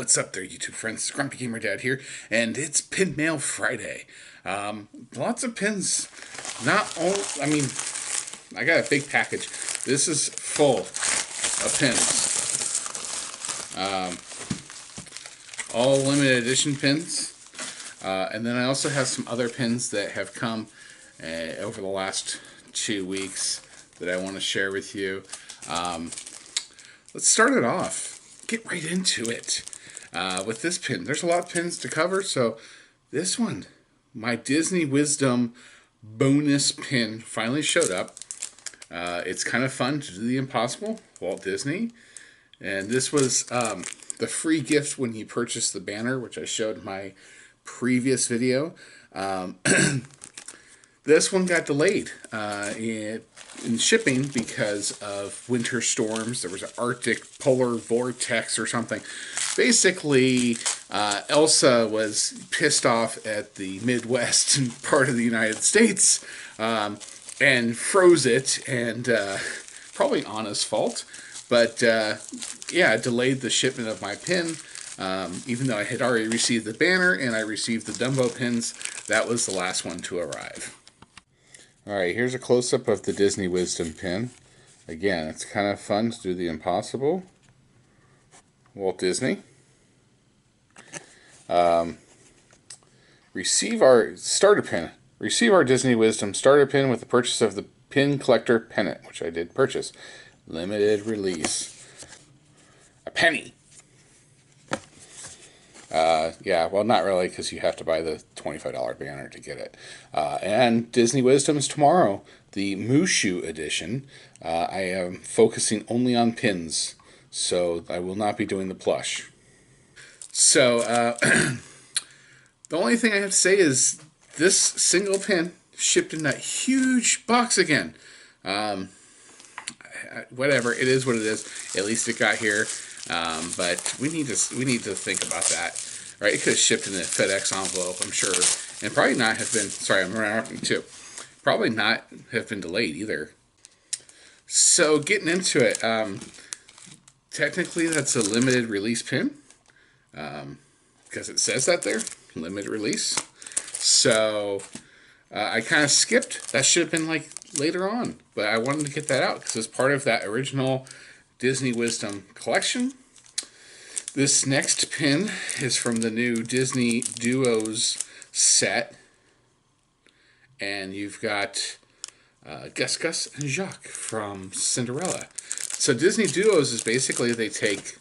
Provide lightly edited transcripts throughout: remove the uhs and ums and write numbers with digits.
What's up there, YouTube friends? Grumpy Gamer Dad here, and it's Pin Mail Friday. Lots of pins. Not all. I mean, I got a big package. This is full of pins. All limited edition pins. And then I also have some other pins that have come over the last 2 weeks that I want to share with you. Let's start it off. Get right into it. With this pin, there's a lot of pins to cover, so this one, my Disney Wisdom bonus pin, finally showed up. It's kind of fun to do the impossible, Walt Disney, and this was the free gift when he purchased the banner, which I showed in my previous video. This one got delayed in shipping because of winter storms. There was an Arctic polar vortex or something. Basically, Elsa was pissed off at the Midwest part of the United States and froze it, and probably Anna's fault. But yeah, it delayed the shipment of my pin. Even though I had already received the banner and I received the Dumbo pins, that was the last one to arrive. Alright, here's a close-up of the Disney Wisdom pin. Again, it's kind of fun to do the impossible. Walt Disney. Receive our starter pin. Receive our Disney Wisdom starter pin with the purchase of the Pin Collector Pennant, which I did purchase. Limited release. A penny. Yeah, well, not really, because you have to buy the $25 banner to get it. And Disney Wisdom is tomorrow, the Mushu edition. I am focusing only on pins, so I will not be doing the plush. So, the only thing I have to say is this single pin shipped in that huge box again. Whatever, it is what it is. At least it got here. But we need to think about that, right? It could have shipped in a FedEx envelope, I'm sure, and probably not have been. Sorry, I'm interrupting too. Probably not have been delayed either. So getting into it, technically that's a limited release pin, because it says that there, limited release. So I kind of skipped. That should have been like later on, but I wanted to get that out because it's part of that original Disney Wisdom collection. This next pin is from the new Disney Duos set, and you've got Gus and Jacques from Cinderella. So Disney Duos is basically they take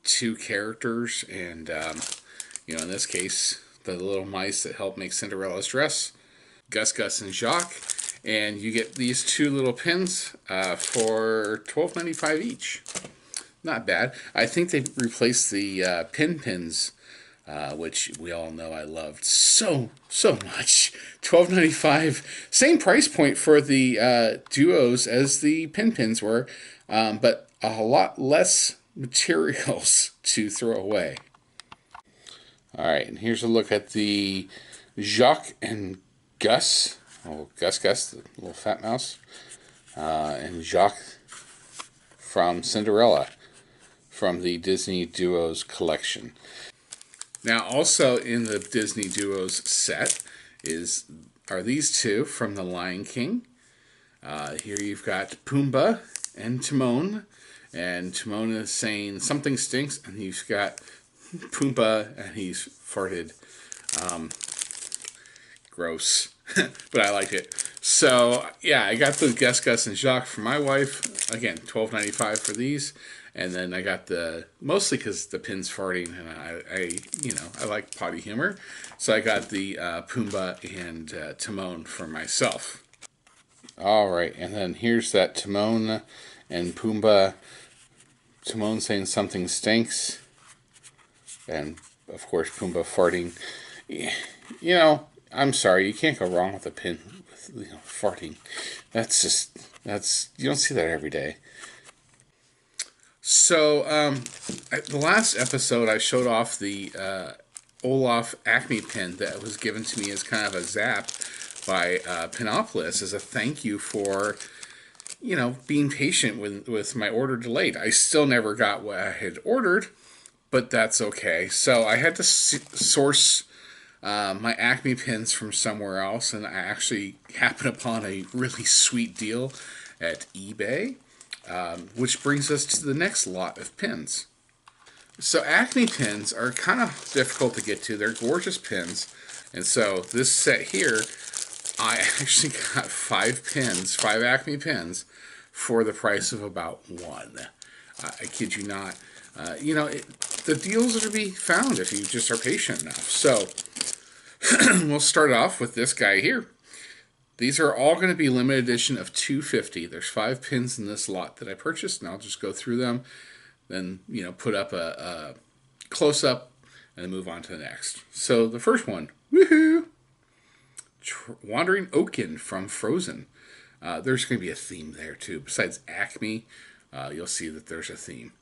two characters and in this case the little mice that help make Cinderella's dress, Gus and Jacques. And you get these two little pins for $12.95 each. Not bad. I think they replaced the pin pins, which we all know I loved so much. $12.95, same price point for the duos as the pin pins were, but a lot less materials to throw away. All right, and here's a look at the Jacques and Gus. Oh, Gus, the little fat mouse, and Jacques from Cinderella from the Disney Duos collection. Now, also in the Disney Duos set are these two from The Lion King. Here you've got Pumbaa and Timon, and Timon is saying something stinks, and you've got Pumbaa and he's farted. Gross. But I liked it. So, yeah, I got the Gus and Jacques for my wife. Again, $12.95 for these. And then I got mostly because the pin's farting, and I like potty humor. So I got the Pumbaa and Timon for myself. All right, and then here's that Timon and Pumbaa. Timon saying something stinks. And, of course, Pumbaa farting. I'm sorry, you can't go wrong with a pin with farting. That's you don't see that every day. So the last episode I showed off the Olaf Acme pin that was given to me as kind of a zap by Pinopolis as a thank you for being patient with my order delayed. I still never got what I had ordered, but that's okay. So I had to source my Acme pins from somewhere else, and I actually happened upon a really sweet deal at eBay, which brings us to the next lot of pins. So Acme pins are kind of difficult to get to. They're gorgeous pins, and so this set here, I actually got 5 pins, 5 Acme pins, for the price of about one. I kid you not. The deals are to be found if you just are patient enough. So we'll start off with this guy here. These are all going to be limited edition of 250. There's 5 pins in this lot that I purchased, and I'll just go through them, then put up a close up, and then move on to the next. So the first one, woohoo! Wandering Oaken from Frozen. There's going to be a theme there too. Besides Acme, you'll see that there's a theme.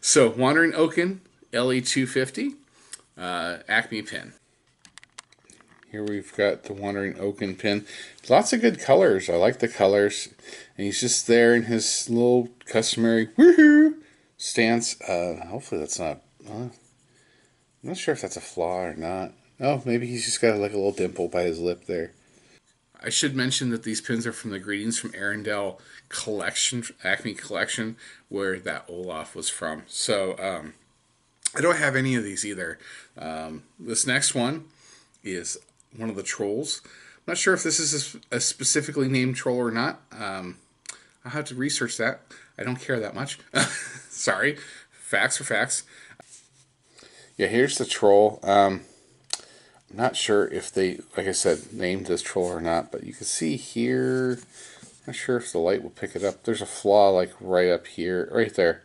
So Wandering Oaken, LE250, Acme pin. Here we've got the Wandering Oaken pin. Lots of good colors. I like the colors. And he's just there in his little customary woohoo stance. Hopefully that's not... I'm not sure if that's a flaw or not. Oh, maybe he's just got like a little dimple by his lip there. I should mention that these pins are from the Greetings from Arendelle collection, Acme collection, where that Olaf was from. So I don't have any of these either. This next one is one of the trolls. I'm not sure if this is a specifically named troll or not. I'll have to research that. I don't care that much. Sorry. Facts are facts. Yeah, here's the troll. I'm not sure if they, like I said, named this troll or not, but you can see here, I'm not sure if the light will pick it up. There's a flaw like right up here, right there.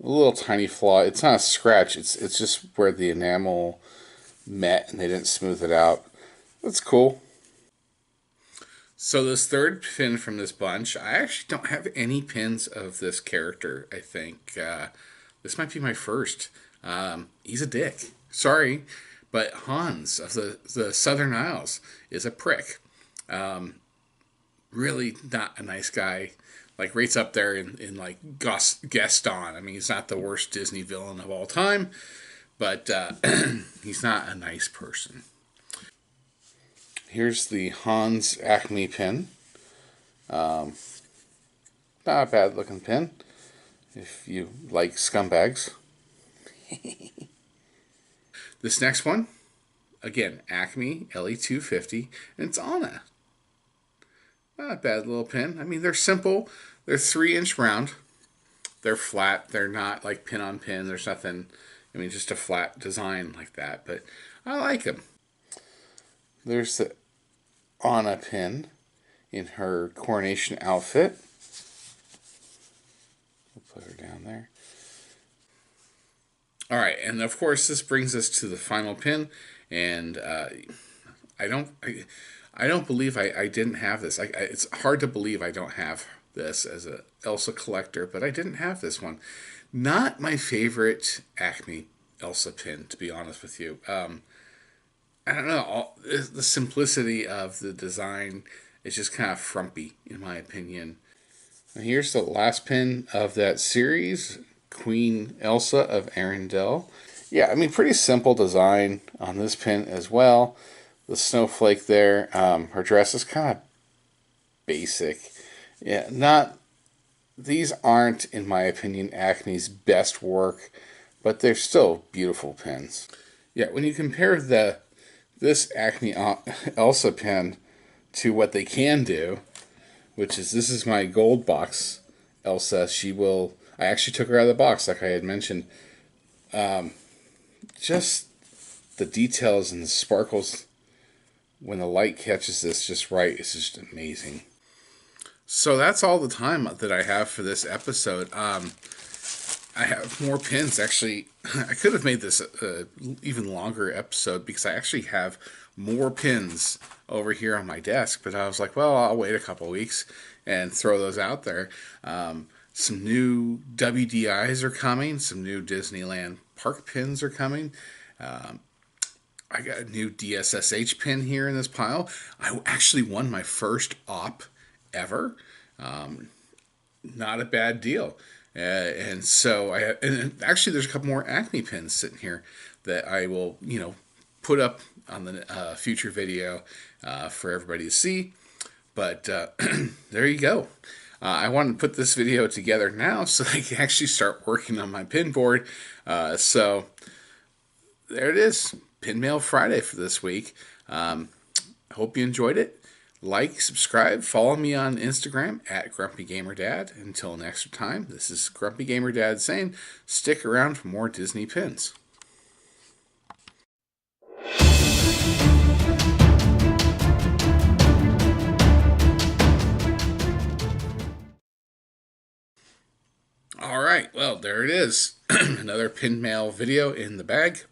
A little tiny flaw. It's not a scratch. It's just where the enamel met and they didn't smooth it out. That's cool. So this third pin from this bunch, I actually don't have any pins of this character, I think. This might be my first. He's a dick. Sorry, but Hans of the Southern Isles is a prick. Really not a nice guy. Like rates up there in like Gaston. I mean, he's not the worst Disney villain of all time, but he's not a nice person. Here's the Hans Acme pin. Not a bad looking pin if you like scumbags. This next one, again, Acme LE250, and it's Anna. Not a bad little pin. I mean, they're simple. They're 3-inch round. They're flat. They're not like pin on pin. There's nothing, I mean, just a flat design like that. But I like them. There's the Anna pin in her coronation outfit. We'll put her down there. All right, and of course, this brings us to the final pin, and I don't believe I didn't have this. It's hard to believe I don't have this as a Elsa collector, but I didn't have this one. Not my favorite Acme Elsa pin, to be honest with you. I don't know. The simplicity of the design is just kind of frumpy, in my opinion. And here's the last pin of that series, Queen Elsa of Arendelle. Yeah, I mean, pretty simple design on this pin as well. The snowflake there. Her dress is kind of basic. Yeah, these aren't, in my opinion, Acme's best work, but they're still beautiful pins. Yeah, when you compare this Acme Elsa pin to what they can do, which is, this is my gold box Elsa. I actually took her out of the box, like I had mentioned. Just the details and the sparkles when the light catches this just right, it's just amazing. So that's all the time that I have for this episode. I have more pins. Actually, I could have made this a even longer episode because I actually have more pins over here on my desk. But I was like, well, I'll wait a couple weeks and throw those out there. Some new WDIs are coming. Some new Disneyland Park pins are coming. I got a new DSSH pin here in this pile. I actually won my first op ever. Not a bad deal. And so and actually there's a couple more Acme pins sitting here that I will, put up on the future video for everybody to see. But there you go. I wanted to put this video together now so I can actually start working on my pin board. So there it is. Pin Mail Friday for this week. I hope you enjoyed it. Like, subscribe, follow me on Instagram at GrumpyGamerDad. Until next time, this is Grumpy Gamer Dad saying, stick around for more Disney pins. All right, well, there it is. Another pin mail video in the bag,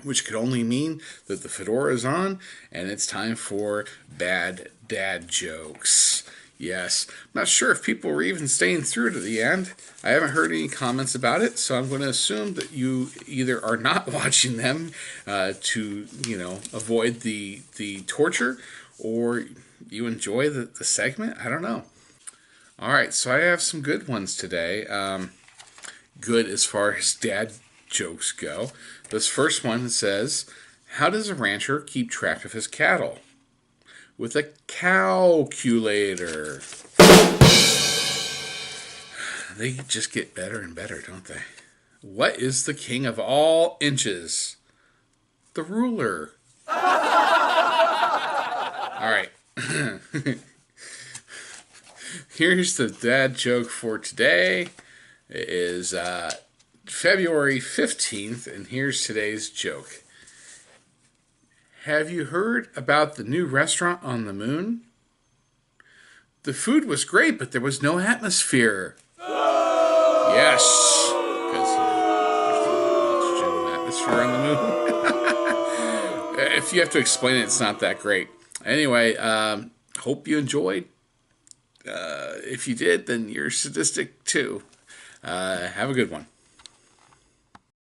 which could only mean that the fedora is on and it's time for bad dad jokes. Yes, I'm not sure if people were even staying through to the end. I haven't heard any comments about it, so I'm going to assume that you either are not watching them to, avoid the torture, or you enjoy the segment. I don't know. All right, so I have some good ones today. Good as far as dad jokes go. This first one says, how does a rancher keep track of his cattle? With a calculator. They just get better and better, don't they? What is the king of all inches? The ruler. All right. Here's the dad joke for today. It is February 15th, and here's today's joke. Have you heard about the new restaurant on the moon? The food was great, but there was no atmosphere. Yes, because there's no atmosphere on the moon. If you have to explain it, it's not that great. Anyway, hope you enjoyed. If you did, then you're sadistic too. Have a good one.